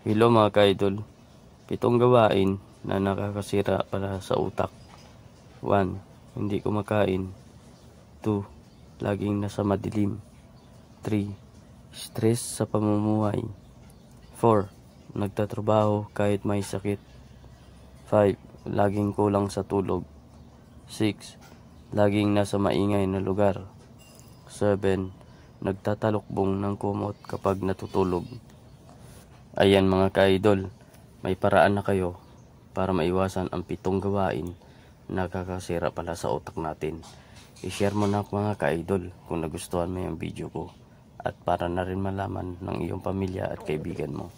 Hello mga ka-idol, 7 gawain na nakakasira pala sa utak. 1. Hindi kumakain. 2. Laging nasa madilim. 3. Stress sa pamumuhay. 4. Nagtatrabaho kahit may sakit. 5. Laging kulang sa tulog. 6. Laging nasa maingay na lugar. 7. Nagtatalukbong ng kumot kapag natutulog. Ayan mga ka-idol, may paraan na kayo para maiwasan ang 7 gawain na nakakasira pala sa utak natin. I-share mo na mga ka-idol kung nagustuhan mo yung video ko at para na rin malaman ng iyong pamilya at kaibigan mo.